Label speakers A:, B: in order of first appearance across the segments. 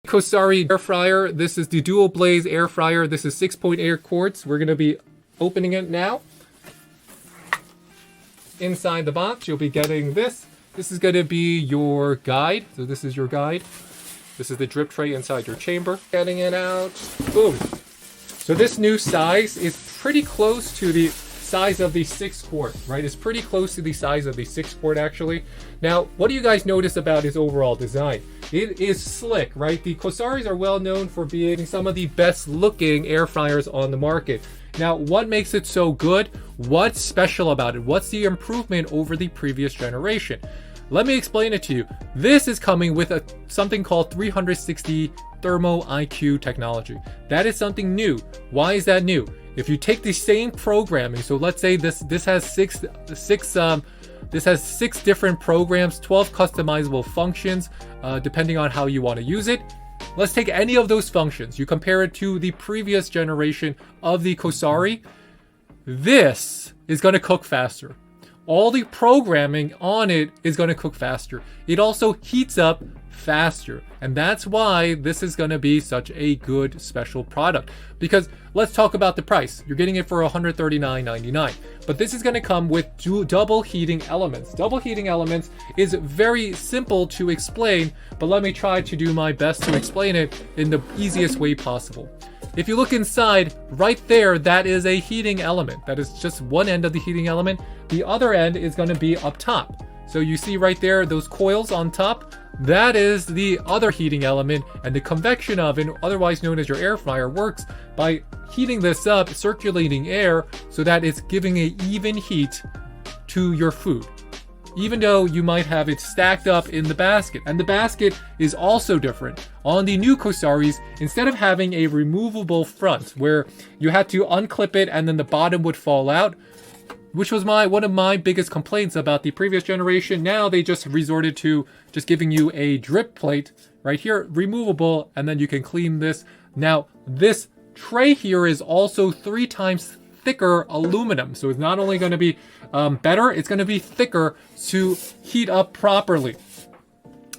A: COSORI air fryer. This is the dual blaze air fryer. This is 6.8 quarts. We're going to be opening it now. Inside the box, you'll be getting this. This is going to be your guide. So this is your guide. This is the drip tray inside your chamber. Getting it out. Boom. So this new size is pretty close to the size of the 6 quart, right? It's pretty close to the size of the 6 quart actually. Now, what do you guys notice about its overall design? It is slick, right? The COSORIs are well known for being some of the best looking air fryers on the market. Now, what makes it so good? What's special about it? What's the improvement over the previous generation? Let me explain it to you. This is coming with something called 360 Thermo IQ technology. That is something new. Why is that new? If you take the same programming, so let's say this has six different programs, 12 customizable functions, depending on how you want to use it. Let's take any of those functions. You compare it to the previous generation of the COSORI. This is going to cook faster. All the programming on it is going to cook faster. It also heats up faster. And that's why this is going to be such a good special product. Because let's talk about the price. You're getting it for $139.99. But this is going to come with double heating elements. Double heating elements is very simple to explain, but let me try to do my best to explain it in the easiest way possible. If you look inside, right there, that is a heating element. That is just one end of the heating element. The other end is going to be up top. So you see right there, those coils on top, that is the other heating element, and the convection oven, otherwise known as your air fryer, works by heating this up, circulating air, so that it's giving an even heat to your food. Even though you might have it stacked up in the basket. And the basket is also different. On the new COSORIs, instead of having a removable front where you had to unclip it and then the bottom would fall out, which was one of my biggest complaints about the previous generation. Now they just resorted to just giving you a drip plate right here, removable, and then you can clean this. Now, this tray here is also 3 times thicker aluminum. So it's not only going to be better, it's going to be thicker to heat up properly.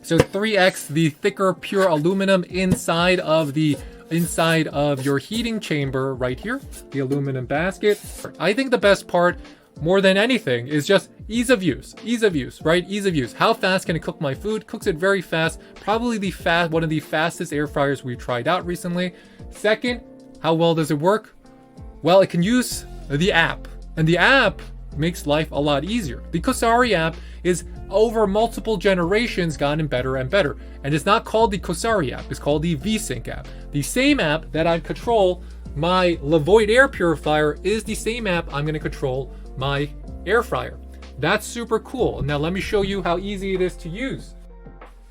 A: So 3x the thicker pure aluminum inside of your heating chamber right here, the aluminum basket. I think the best part, more than anything, is just ease of use, right? Ease of use. How fast can it cook my food? Cooks it very fast. Probably one of the fastest air fryers we tried out recently. Second, how well does it work? Well, it can use the app, and the app makes life a lot easier. The COSORI app is over multiple generations gotten better and better. And it's not called the COSORI app, it's called the VSync app. The same app that I control my Levoit air purifier is the same app I'm going to control my air fryer. That's super cool. Now let me show you how easy it is to use.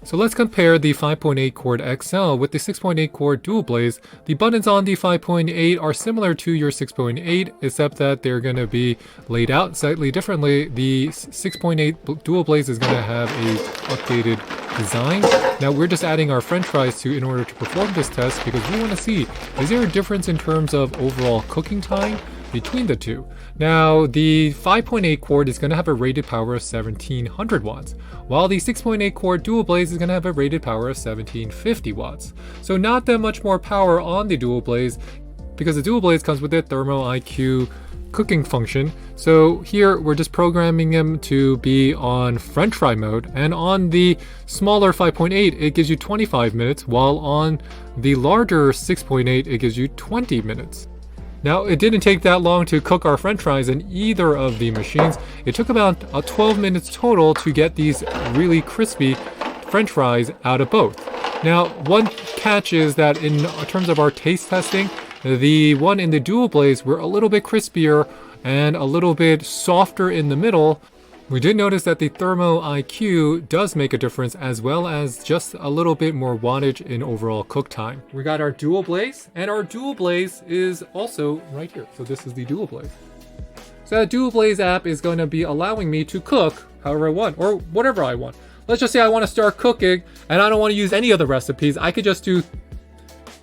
A: So let's compare the 5.8 quart XL with the 6.8 quart dual blaze. The buttons on the 5.8 are similar to your 6.8, except that they're going to be laid out slightly differently. The 6.8 dual blaze is going to have a updated design. Now we're just adding our French fries in order to perform this test, because we want to see, is there a difference in terms of overall cooking time between the two? Now, the 5.8 quart is going to have a rated power of 1700 watts, while the 6.8 quart dual blaze is going to have a rated power of 1750 watts. So not that much more power on the dual blaze, because the dual blaze comes with a Thermo IQ cooking function. So here we're just programming them to be on French fry mode, and on the smaller 5.8 it gives you 25 minutes, while on the larger 6.8 it gives you 20 minutes. Now, it didn't take that long to cook our French fries in either of the machines. It took about 12 minutes total to get these really crispy French fries out of both. Now, one catch is that in terms of our taste testing, the one in the dual blaze were a little bit crispier and a little bit softer in the middle. We did notice that the Thermo IQ does make a difference, as well as just a little bit more wattage in overall cook time. We got our dual blaze, and our dual blaze is also right here. So this is the dual blaze. So that dual blaze app is going to be allowing me to cook however I want, or whatever I want. Let's just say I want to start cooking and I don't want to use any other recipes. I could just do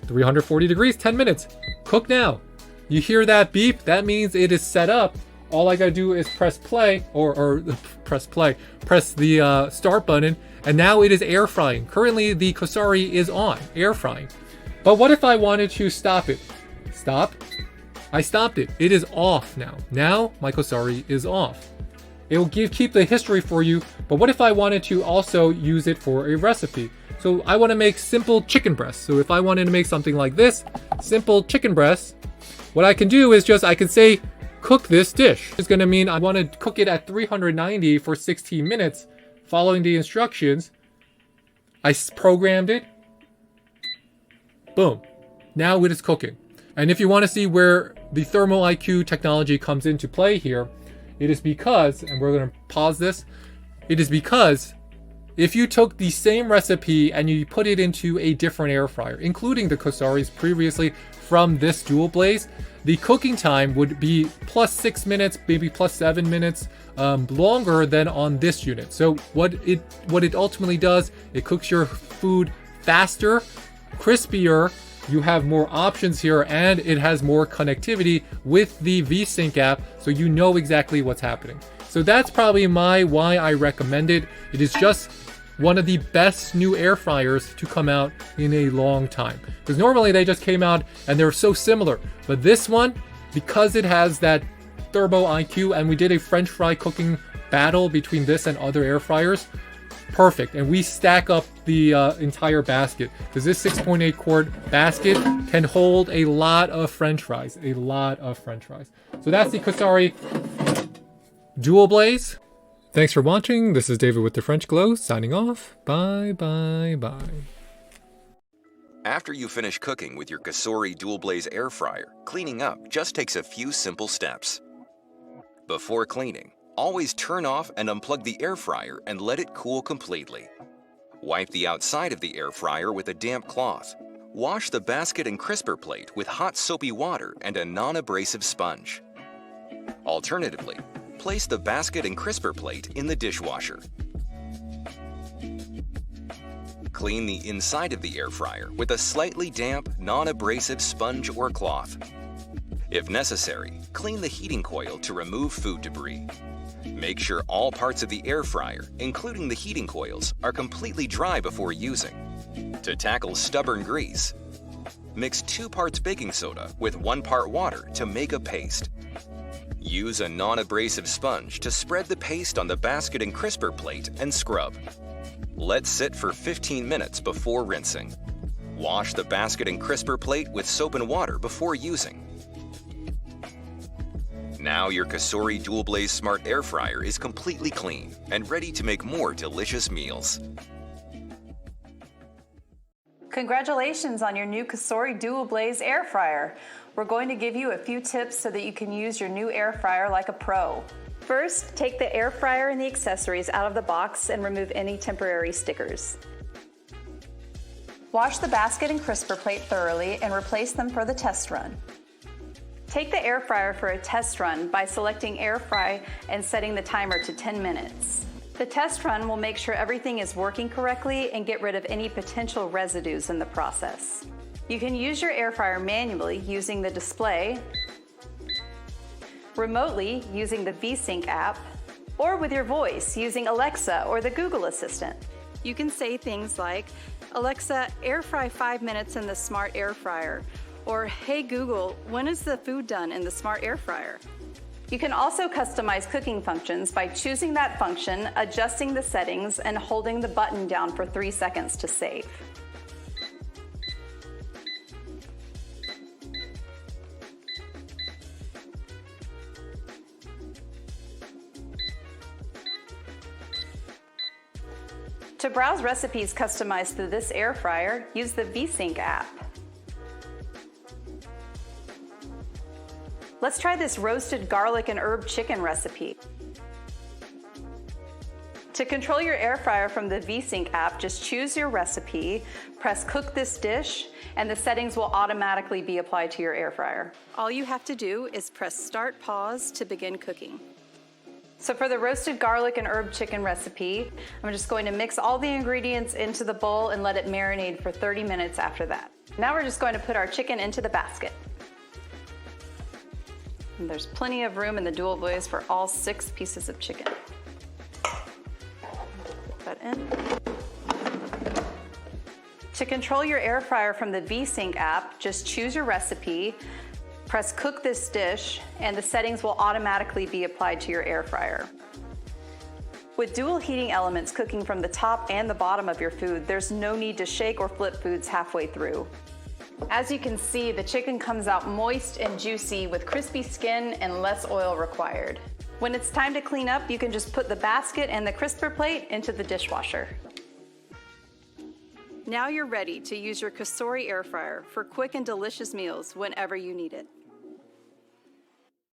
A: 340 degrees, 10 minutes. Cook now. You hear that beep? That means it is set up. All I gotta do is press play, press the start button, and now it is air frying. Currently, the COSORI is on, air frying. But what if I wanted to stop it? Stop. I stopped it. It is off now. Now my COSORI is off. It will keep the history for you, but what if I wanted to also use it for a recipe? So I want to make simple chicken breasts. So if I wanted to make something like this, simple chicken breasts, what I can do is I can say, cook this dish. It's going to mean I want to cook it at 390 for 16 minutes, following the instructions. I programmed it. Boom. Now it is cooking. And if you want to see where the thermal IQ technology comes into play here, it is because, and we're going to pause this, it is because if you took the same recipe and you put it into a different air fryer, including the COSORIs previously from this dual blaze, the cooking time would be plus 6 minutes, maybe plus 7 minutes longer than on this unit. So what it ultimately does, it cooks your food faster, crispier. You have more options here, and it has more connectivity with the VSync app, so you know exactly what's happening. So that's probably why I recommend it. It is just one of the best new air fryers to come out in a long time. Because normally they just came out and they're so similar. But this one, because it has that turbo IQ, and we did a French fry cooking battle between this and other air fryers, perfect. And we stack up the entire basket, because this 6.8 quart basket can hold a lot of French fries, So that's the COSORI Dual Blaze. Thanks for watching. This is David with the French Glow, signing off. Bye, bye, bye.
B: After you finish cooking with your COSORI Dual Blaze air fryer, cleaning up just takes a few simple steps. Before cleaning, always turn off and unplug the air fryer and let it cool completely. Wipe the outside of the air fryer with a damp cloth. Wash the basket and crisper plate with hot soapy water and a non-abrasive sponge. Alternatively, place the basket and crisper plate in the dishwasher. Clean the inside of the air fryer with a slightly damp, non-abrasive sponge or cloth. If necessary, clean the heating coil to remove food debris. Make sure all parts of the air fryer, including the heating coils, are completely dry before using. To tackle stubborn grease, mix 2 parts baking soda with 1 part water to make a paste. Use a non-abrasive sponge to spread the paste on the basket and crisper plate and scrub. Let sit for 15 minutes before rinsing. Wash the basket and crisper plate with soap and water before using. Now your COSORI Dual Blaze Smart Air Fryer is completely clean and ready to make more delicious meals.
C: Congratulations on your new COSORI Dual Blaze Air Fryer. We're going to give you a few tips so that you can use your new air fryer like a pro. First, take the air fryer and the accessories out of the box and remove any temporary stickers. Wash the basket and crisper plate thoroughly and replace them for the test run. Take the air fryer for a test run by selecting air fry and setting the timer to 10 minutes. The test run will make sure everything is working correctly and get rid of any potential residues in the process. You can use your air fryer manually using the display, remotely using the VSync app, or with your voice using Alexa or the Google Assistant. You can say things like, "Alexa, air fry 5 minutes in the smart air fryer," or "Hey Google, when is the food done in the smart air fryer?" You can also customize cooking functions by choosing that function, adjusting the settings, and holding the button down for 3 seconds to save. To browse recipes customized to this air fryer, use the VSync app. Let's try this roasted garlic and herb chicken recipe. To control your air fryer from the VSync app, just choose your recipe, press cook this dish, and the settings will automatically be applied to your air fryer. All you have to do is press start pause to begin cooking. So for the roasted garlic and herb chicken recipe, I'm just going to mix all the ingredients into the bowl and let it marinate for 30 minutes after that. Now we're just going to put our chicken into the basket. And there's plenty of room in the Dual Blaze for all 6 pieces of chicken. Put that in. To control your air fryer from the VSync app, just choose your recipe, press cook this dish, and the settings will automatically be applied to your air fryer. With dual heating elements cooking from the top and the bottom of your food, there's no need to shake or flip foods halfway through. As you can see, the chicken comes out moist and juicy with crispy skin and less oil required. When it's time to clean up, you can just put the basket and the crisper plate into the dishwasher. Now you're ready to use your COSORI air fryer for quick and delicious meals whenever you need it.